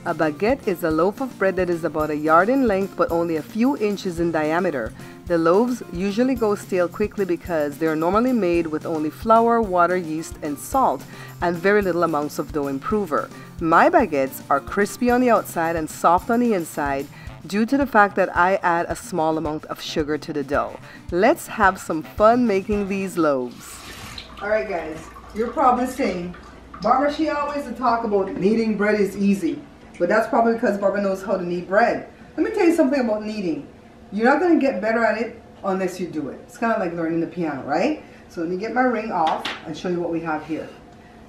A baguette is a loaf of bread that is about a yard in length but only a few inches in diameter. The loaves usually go stale quickly because they are normally made with only flour, water, yeast, and salt, and very little amounts of dough improver. My baguettes are crispy on the outside and soft on the inside due to the fact that I add a small amount of sugar to the dough. Let's have some fun making these loaves. Alright guys, you're probably saying, Barbara, she always talk about kneading bread is easy. But that's probably because Barbara knows how to knead bread. Let me tell you something about kneading. You're not going to get better at it unless you do it. It's kind of like learning the piano, right? So let me get my ring off and show you what we have here.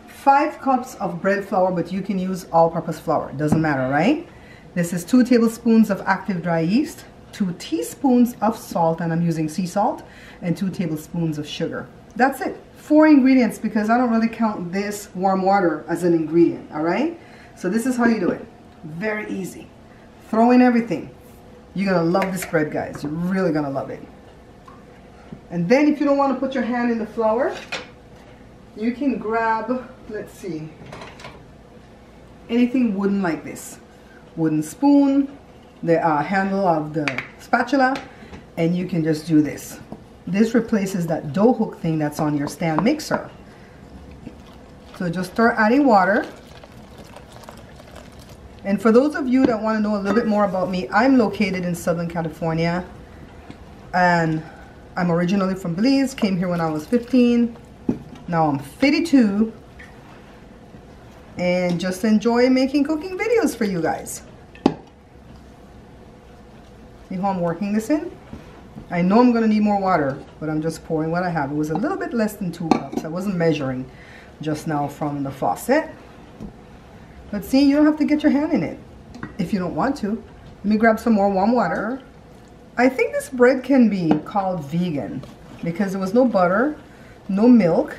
5 cups of bread flour, but you can use all-purpose flour. It doesn't matter, right? This is 2 tablespoons of active dry yeast, 2 teaspoons of salt, and I'm using sea salt, and 2 tablespoons of sugar. That's it. 4 ingredients because I don't really count this warm water as an ingredient, all right? So this is how you do it. Very easy. Throw in everything. You're going to love this bread, guys. You're really going to love it. And then if you don't want to put your hand in the flour, you can grab, let's see, anything wooden like this. Wooden spoon, the handle of the spatula, and you can just do this. This replaces that dough hook thing that's on your stand mixer. So just start adding water. And for those of you that want to know a little bit more about me, I'm located in Southern California. And I'm originally from Belize, came here when I was 15. Now I'm 52. And just enjoy making cooking videos for you guys. See how I'm working this in? I know I'm going to need more water, but I'm just pouring what I have. It was a little bit less than 2 cups. I wasn't measuring just now from the faucet. But see, you don't have to get your hand in it if you don't want to. Let me grab some more warm water. I think this bread can be called vegan because there was no butter, no milk,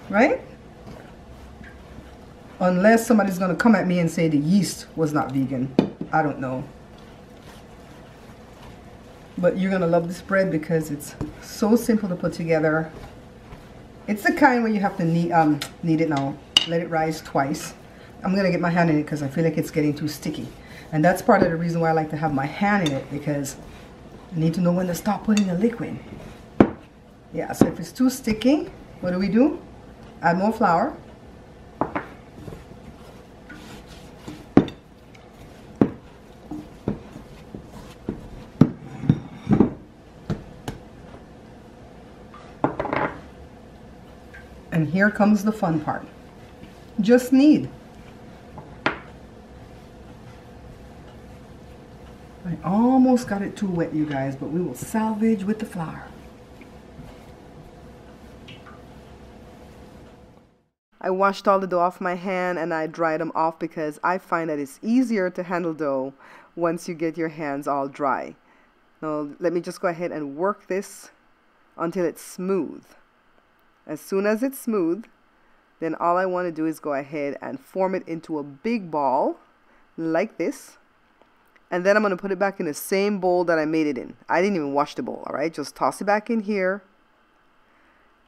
right? Unless somebody's going to come at me and say the yeast was not vegan. I don't know. But you're going to love this bread because it's so simple to put together. It's the kind where you have to knead it now. Let it rise twice. I'm going to get my hand in it because I feel like it's getting too sticky. And that's part of the reason why I like to have my hand in it, because I need to know when to stop putting the liquid. Yeah, so if it's too sticky, what do? Add more flour. And here comes the fun part. Just knead. I almost got it too wet, you guys, but we will salvage with the flour. I washed all the dough off my hand and I dried them off because I find that it's easier to handle dough once you get your hands all dry. Now let me just go ahead and work this until it's smooth. As soon as it's smooth, then all I want to do is go ahead and form it into a big ball like this. And then I'm going to put it back in the same bowl that I made it in. I didn't even wash the bowl, all right? Just toss it back in here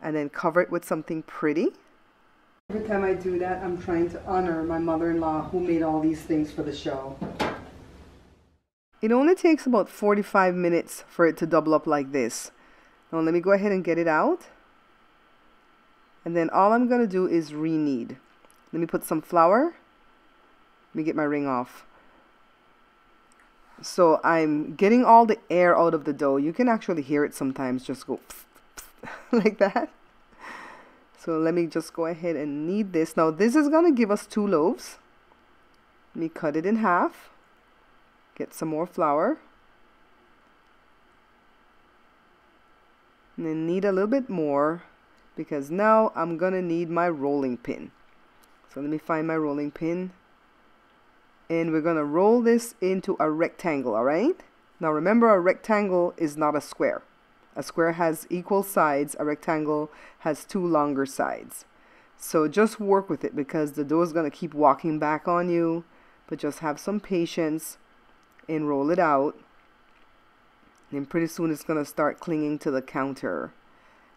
and then cover it with something pretty. Every time I do that, I'm trying to honor my mother-in-law who made all these things for the show. It only takes about 45 minutes for it to double up like this. Now let me go ahead and get it out. And then all I'm going to do is re-knead. Let me put some flour. Let me get my ring off. So I'm getting all the air out of the dough. You can actually hear it sometimes just go like that. So let me just go ahead and knead this. Now this is going to give us 2 loaves. Let me cut it in half. Get some more flour. And then knead a little bit more because now I'm going to need my rolling pin. So let me find my rolling pin. And we're going to roll this into a rectangle, all right? Now remember, a rectangle is not a square. A square has equal sides. A rectangle has 2 longer sides. So just work with it because the dough is going to keep walking back on you. But just have some patience and roll it out. And pretty soon it's going to start clinging to the counter.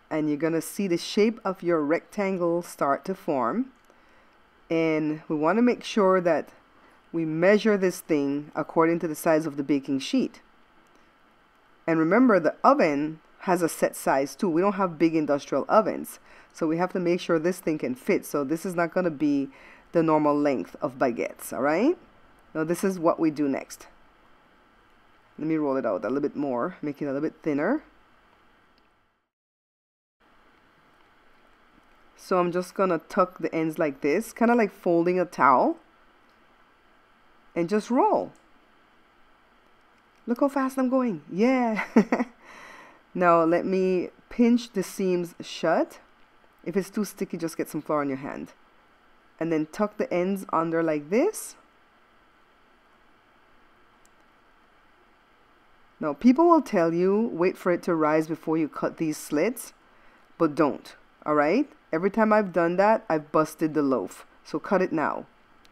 And you're going to see the shape of your rectangle start to form. And we want to make sure that we measure this thing according to the size of the baking sheet. And remember, the oven has a set size too. We don't have big industrial ovens, so we have to make sure this thing can fit. So this is not going to be the normal length of baguettes, all right? Now this is what we do next. Let me roll it out a little bit more, make it a little bit thinner. So I'm just going to tuck the ends like this, kind of like folding a towel, and just roll. Look how fast I'm going. Yeah. Now let me pinch the seams shut. If it's too sticky, just get some flour on your hand. And then tuck the ends under like this. Now people will tell you, wait for it to rise before you cut these slits, but don't, all right? Every time I've done that, I've busted the loaf. So cut it now.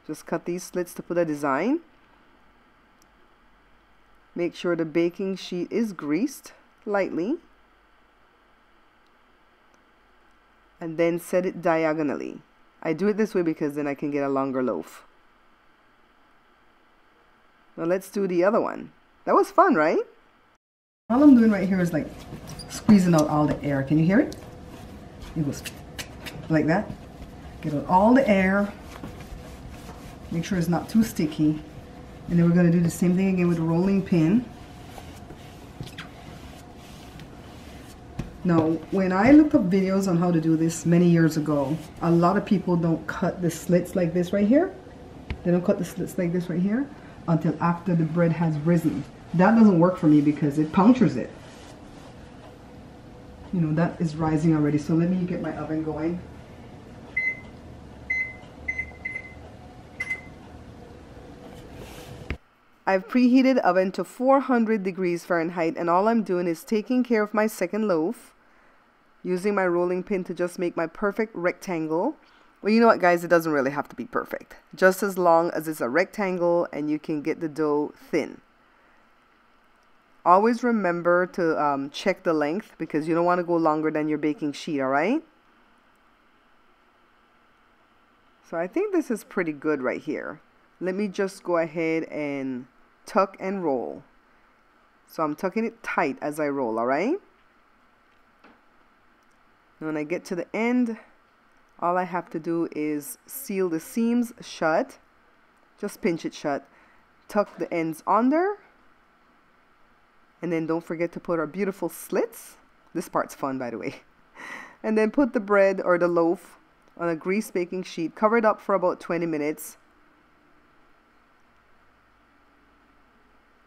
Just cut these slits to put a design. Make sure the baking sheet is greased lightly. And then set it diagonally. I do it this way because then I can get a longer loaf. Now let's do the other one. That was fun, right? All I'm doing right here is like squeezing out all the air. Can you hear it? It goes like that. Get out all the air. Make sure it's not too sticky. And then we're going to do the same thing again with the rolling pin. Now, when I looked up videos on how to do this many years ago, a lot of people don't cut the slits like this right here. They don't cut the slits like this right here until after the bread has risen. That doesn't work for me because it punctures it. You know, that is rising already. So let me get my oven going. I've preheated oven to 400 degrees Fahrenheit, and all I'm doing is taking care of my second loaf, using my rolling pin to just make my perfect rectangle. Well, you know what, guys, it doesn't really have to be perfect. Just as long as it's a rectangle and you can get the dough thin. Always remember to check the length because you don't want to go longer than your baking sheet, all right? So I think this is pretty good right here. Let me just go ahead and tuck and roll. So I'm tucking it tight as I roll, all right? When I get to the end, all I have to do is seal the seams shut. Just pinch it shut. Tuck the ends under. And then don't forget to put our beautiful slits. This part's fun, by the way. And then put the bread or the loaf on a greased baking sheet. Cover it up for about 20 minutes.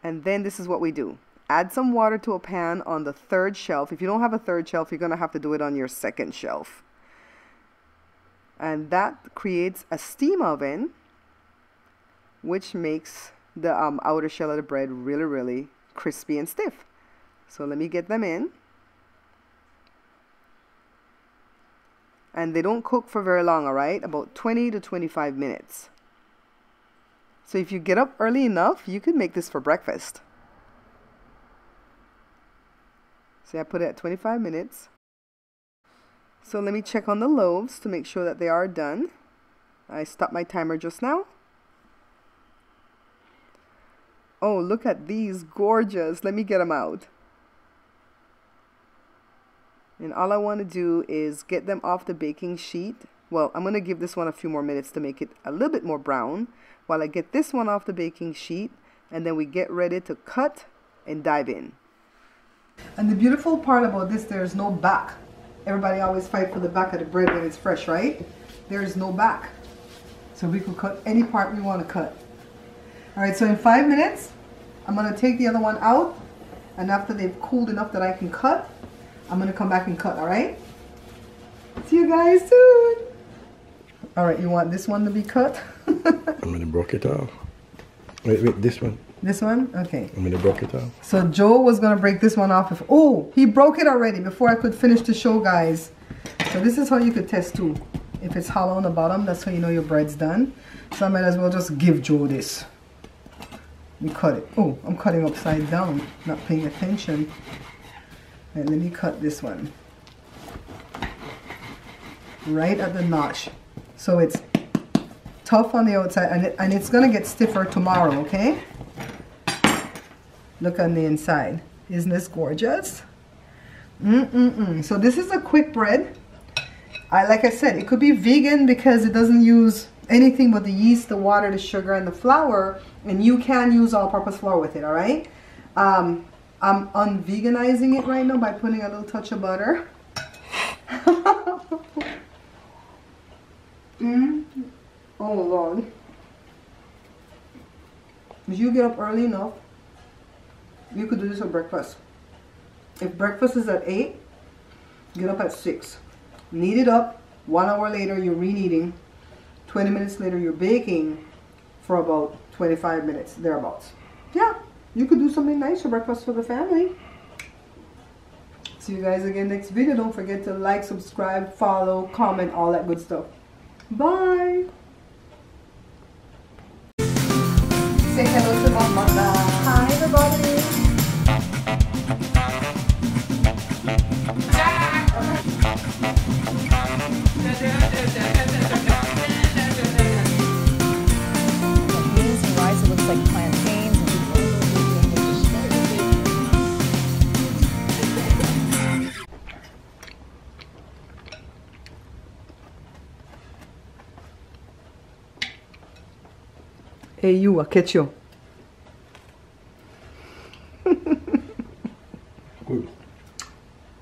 And then this is what we do. Add some water to a pan on the third shelf. If you don't have a third shelf, you're going to have to do it on your second shelf. And that creates a steam oven, which makes the outer shell of the bread really, really crispy and stiff. So let me get them in. And they don't cook for very long, all right? About 20 to 25 minutes. So if you get up early enough, you could make this for breakfast. See, I put it at 25 minutes. So let me check on the loaves to make sure that they are done. I stopped my timer just now. Oh, look at these, gorgeous. Let me get them out. And all I want to do is get them off the baking sheet. Well, I'm going to give this one a few more minutes to make it a little bit more brown while I get this one off the baking sheet, and then we get ready to cut and dive in. And the beautiful part about this, there's no back. Everybody always fight for the back of the bread when it's fresh, right? There's no back. So we could cut any part we want to cut. All right, so in 5 minutes, I'm going to take the other one out, and after they've cooled enough that I can cut, I'm going to come back and cut, all right? See you guys soon. All right, you want this one to be cut? I'm going to break it off. Wait, this one. This one? Okay. I'm going to break it off. So Joe was going to break this one off. Oh, he broke it already before I could finish the show, guys. So this is how you could test too. If it's hollow on the bottom, that's how you know your bread's done. So I might as well just give Joe this. We cut it. Oh, I'm cutting upside down, not paying attention. And let me cut this one. Right at the notch. So it's tough on the outside, and it's gonna get stiffer tomorrow, okay? Look on the inside. Isn't this gorgeous? So this is a quick bread. Like I said, it could be vegan because it doesn't use anything but the yeast, the water, the sugar, and the flour, and you can use all-purpose flour with it, all right? I'm unveganizing it right now by putting a little touch of butter. Oh Lord. If you get up early enough, you could do this for breakfast. If breakfast is at 8, get up at 6. Knead it up. 1 hour later, you're rekneading. 20 minutes later, you're baking for about 25 minutes, thereabouts. Yeah, you could do something nice for breakfast for the family. See you guys again next video. Don't forget to like, subscribe, follow, comment, all that good stuff. Bye. Say hello to Mama. Hi, everybody. Beans and rice, it looks like plantains. Hey, you, I catch you.